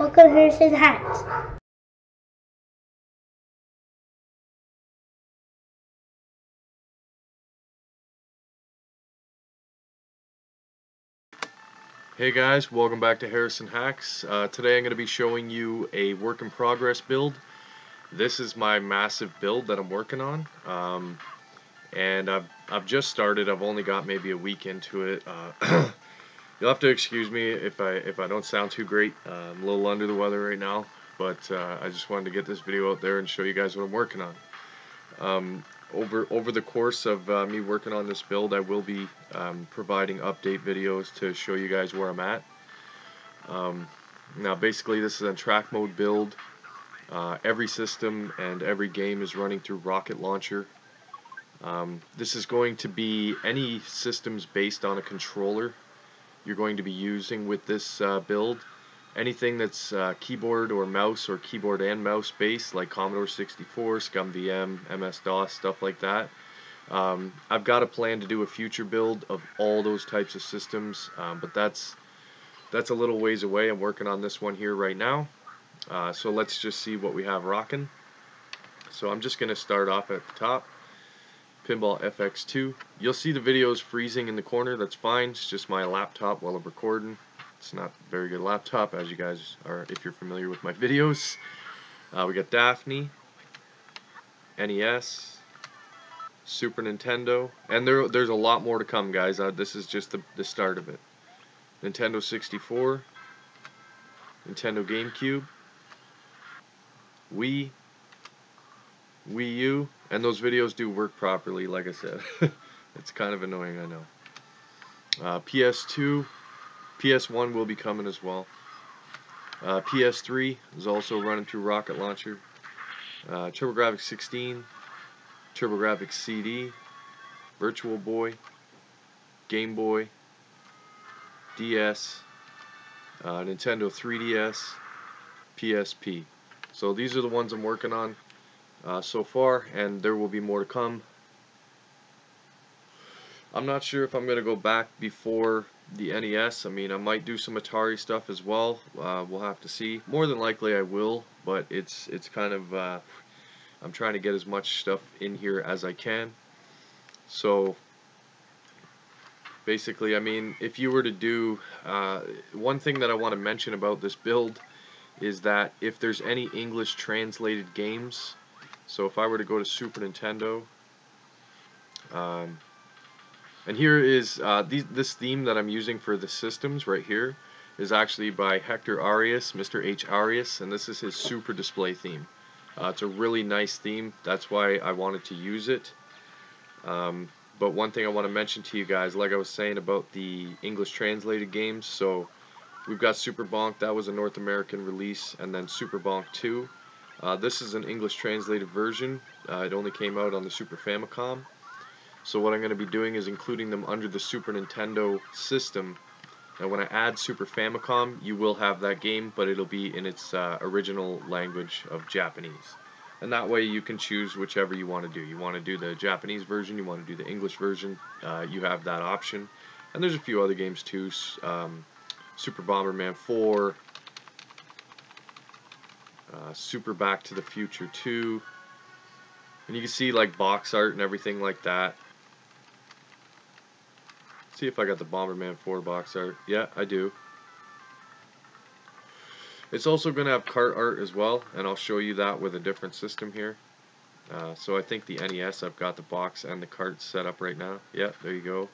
Welcome to Harrison Hacks. Hey guys, welcome back to Harrison Hacks. Today I'm going to be showing you a work in progress build. This is my massive build that I'm working on, and I've just started. I've only got maybe a week into it. You'll have to excuse me if I don't sound too great. I'm a little under the weather right now, but I just wanted to get this video out there and show you guys what I'm working on. Over the course of me working on this build, I will be providing update videos to show you guys where I'm at. Now basically this is a track mode build. Every system and every game is running through Rocket Launcher. This is going to be any systems based on a controller you're going to be using with this build. Anything that's keyboard or mouse or keyboard and mouse based, like Commodore 64, ScumVM, MS-DOS, stuff like that. I've got a plan to do a future build of all those types of systems, but that's a little ways away. I'm working on this one here right now. So let's just see what we have rocking. So I'm just going to start off at the top. Pinball Fx2. You'll see the videos freezing in the corner. That's fine. It's just my laptop while I'm recording. It's not a very good laptop, as you guys are, if you're familiar with my videos. We got Daphne, NES, Super Nintendo, and there's a lot more to come, guys. This is just the start of it. Nintendo 64, Nintendo GameCube, Wii U, and those videos do work properly, like I said. It's kind of annoying, I know. PS2, PS1 will be coming as well. PS3 is also running through Rocket Launcher. TurboGrafx 16, TurboGrafx CD, Virtual Boy, Game Boy, DS, Nintendo 3DS, PSP. So these are the ones I'm working on so far, and there will be more to come. I'm not sure if I'm going to go back before the NES. I mean, I might do some Atari stuff as well. We'll have to see. More than likely I will, but it's kind of I'm trying to get as much stuff in here as I can. So basically, I mean, if you were to do one thing that I want to mention about this build is that if there's any English translated games, so if I were to go to Super Nintendo, and here is this theme that I'm using for the systems right here is actually by Hector Arias, Mr. H. Arias, and this is his Super Display theme. It's a really nice theme. That's why I wanted to use it. But one thing I want to mention to you guys, like I was saying about the English translated games, so we've got Super Bonk, that was a North American release, and then Super Bonk 2. This is an English translated version. It only came out on the Super Famicom. So what I'm going to be doing is including them under the Super Nintendo system. Now when I add Super Famicom, you will have that game, but it'll be in its original language of Japanese. And that way you can choose whichever you want to do. You want to do the Japanese version, you want to do the English version, you have that option. And there's a few other games too, Super Bomberman 4, Super Back to the Future 2, and you can see like box art and everything like that. See if I got the Bomberman 4 box art. Yeah, I do. It's also going to have cart art as well, and I'll show you that with a different system here. So I think the NES, I've got the box and the cart set up right now. Yeah, there you go.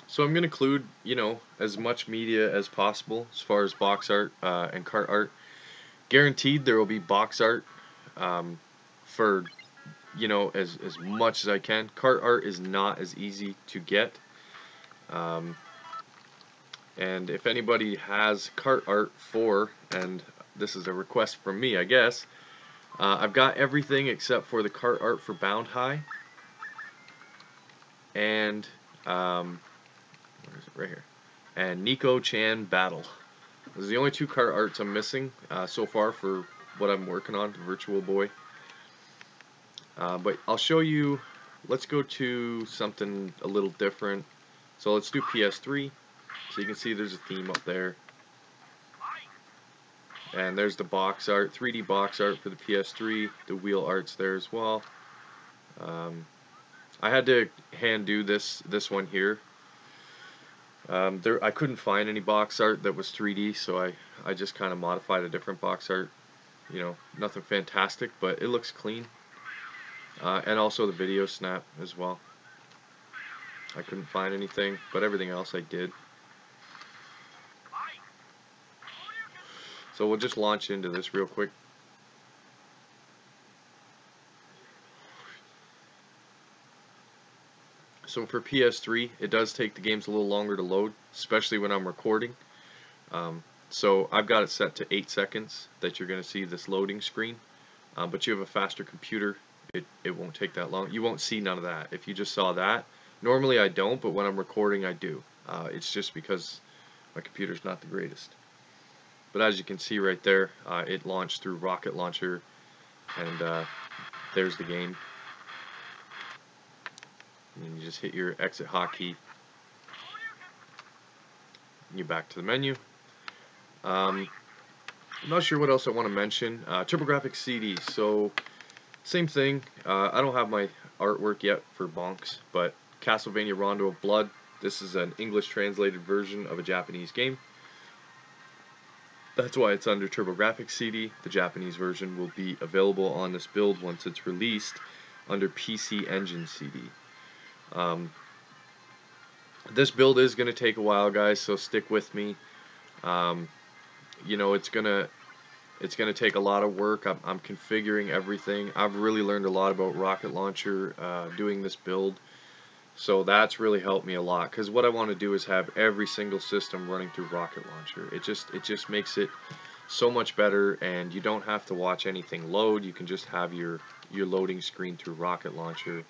So I'm going to include, you know, as much media as possible as far as box art and cart art. Guaranteed there will be box art for, you know, as much as I can. Cart art is not as easy to get. And if anybody has cart art for, and this is a request from me, I guess, I've got everything except for the cart art for Bound High. And, where is it? Right here. And Nico Chan Battle. Those are the only two cart arts I'm missing so far for what I'm working on, Virtual Boy. But I'll show you, let's go to something a little different. So let's do PS3. So you can see there's a theme up there. And there's the box art, 3D box art for the PS3. The wheel art's there as well. I had to hand do this one here. I couldn't find any box art that was 3D, so I just kind of modified a different box art. You know, nothing fantastic, but it looks clean. And also the video snap as well. I couldn't find anything, but everything else I did. So we'll just launch into this real quick. So for PS3, it does take the games a little longer to load, especially when I'm recording. So I've got it set to 8 seconds that you're going to see this loading screen. But you have a faster computer, it won't take that long. You won't see none of that. If you just saw that, normally I don't, but when I'm recording I do. It's just because my computer's not the greatest. But as you can see right there, it launched through Rocket Launcher, and there's the game. And you just hit your exit hotkey. You back to the menu. I'm not sure what else I want to mention. TurboGrafx CD. So same thing. I don't have my artwork yet for Bonks, but Castlevania Rondo of Blood. This is an English translated version of a Japanese game. That's why it's under TurboGrafx CD. The Japanese version will be available on this build once it's released under PC Engine CD. This build is going to take a while, guys, so stick with me. You know, it's gonna take a lot of work. I'm configuring everything. I've really learned a lot about Rocket Launcher doing this build, so that's really helped me a lot. Because what I want to do is have every single system running through Rocket Launcher. It just makes it so much better, and you don't have to watch anything load. You can just have your loading screen through Rocket Launcher.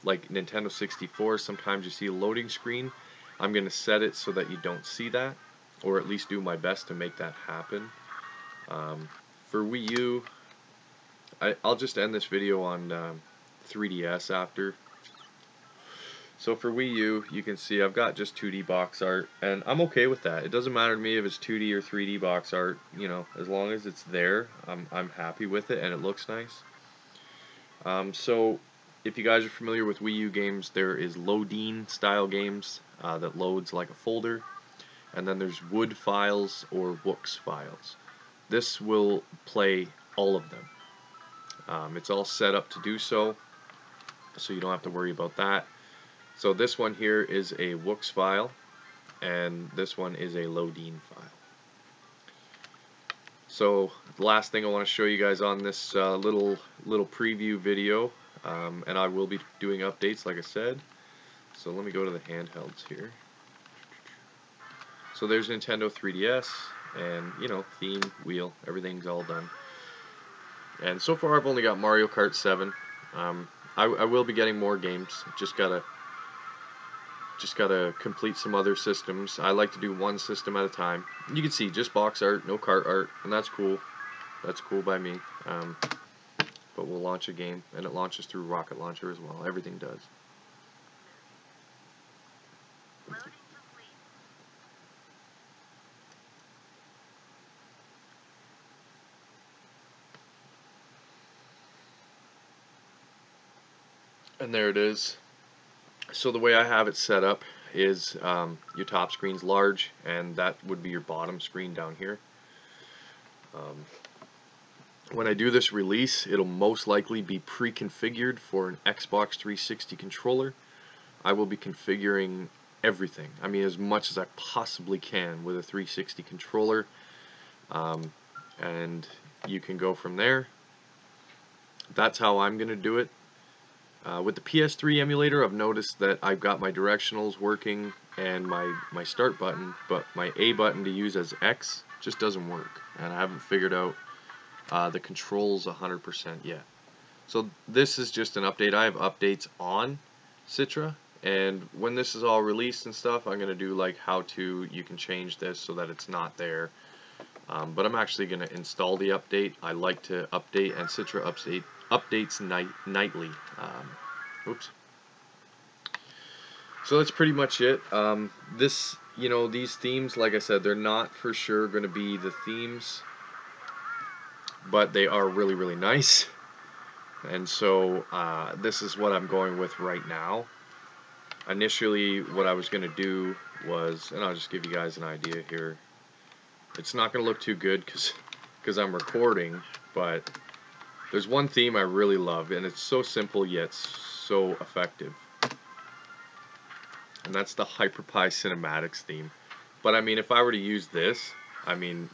Like Nintendo 64, sometimes you see a loading screen. I'm going to set it so that you don't see that, or at least do my best to make that happen. For Wii U, I'll just end this video on 3DS after. So for Wii U, you can see I've got just 2D box art, and I'm okay with that. It doesn't matter to me if it's 2D or 3D box art, you know, as long as it's there, I'm happy with it and it looks nice. So if you guys are familiar with Wii U games, there is Loadine style games that loads like a folder, and then there's wood files or Wooks files. This will play all of them. It's all set up to do so you don't have to worry about that. So this one here is a Wooks file, and this one is a Loadine file. So the last thing I want to show you guys on this little preview video, and I will be doing updates like I said. So let me go to the handhelds here. So there's Nintendo 3DS, and you know, theme, wheel, everything's all done. And so far I've only got Mario Kart 7. I will be getting more games. Just gotta complete some other systems. I like to do one system at a time. You can see just box art, no kart art, and that's cool. That's cool by me. But we'll launch a game, and it launches through Rocket Launcher as well. Everything does. And there it is. So the way I have it set up is your top screen's large, and that would be your bottom screen down here. When I do this release, it'll most likely be pre-configured for an Xbox 360 controller. I will be configuring everything. I mean, as much as I possibly can with a 360 controller, and you can go from there. That's how I'm going to do it. With the PS3 emulator, I've noticed that I've got my directionals working and my start button, but my A button to use as X just doesn't work, and I haven't figured out the controls 100% yet. So this is just an update. I have updates on Citra, and when this is all released and stuff, I'm going to do like how to, you can change this so that it's not there. But I'm actually going to install the update. I like to update, and Citra updates nightly. Oops. So that's pretty much it. These themes, like I said, they're not for sure going to be the themes, but they are really, really nice. And so this is what I'm going with right now. Initially, what I was going to do was, and I'll just give you guys an idea here. It's not going to look too good because I'm recording, but there's one theme I really love, and it's so simple yet so effective. And that's the HyperPie Cinematics theme. But I mean, if I were to use this, I mean,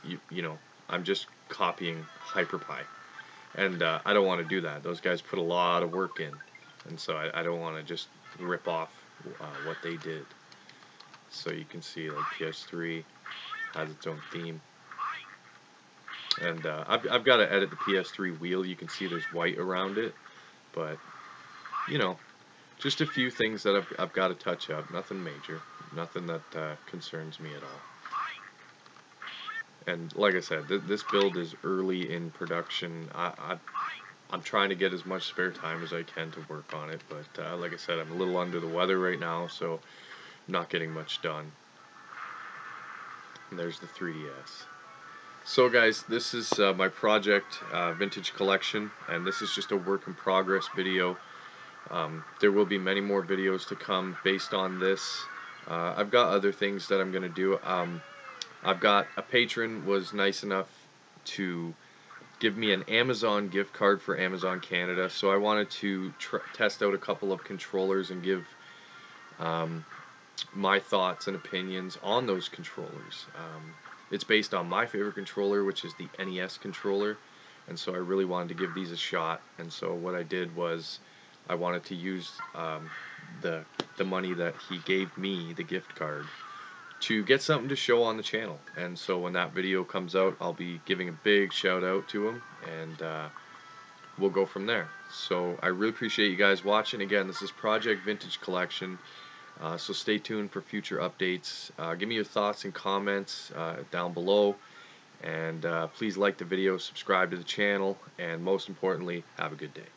I'm just copying HyperPie. And I don't want to do that. Those guys put a lot of work in. And so I don't want to just rip off what they did. So you can see, like, PS3 has its own theme. And I've got to edit the PS3 wheel. You can see there's white around it. But, just a few things that I've got to touch up. Nothing major. Nothing that concerns me at all. And like I said, this build is early in production. I'm trying to get as much spare time as I can to work on it. But like I said, I'm a little under the weather right now, so I'm not getting much done. And there's the 3DS. So guys, this is my project vintage collection, and this is just a work in progress video. There will be many more videos to come based on this. I've got other things that I'm going to do. I've got a patron was nice enough to give me an Amazon gift card for Amazon Canada, so I wanted to test out a couple of controllers and give my thoughts and opinions on those controllers. It's based on my favorite controller, which is the NES controller, and so I really wanted to give these a shot. And so what I did was I wanted to use the money that he gave me, the gift card, to get something to show on the channel. And so when that video comes out, I'll be giving a big shout out to him, and we'll go from there. So I really appreciate you guys watching. Again, this is Project Vintage Collection, so stay tuned for future updates. Give me your thoughts and comments down below, and please like the video, subscribe to the channel, and most importantly, have a good day.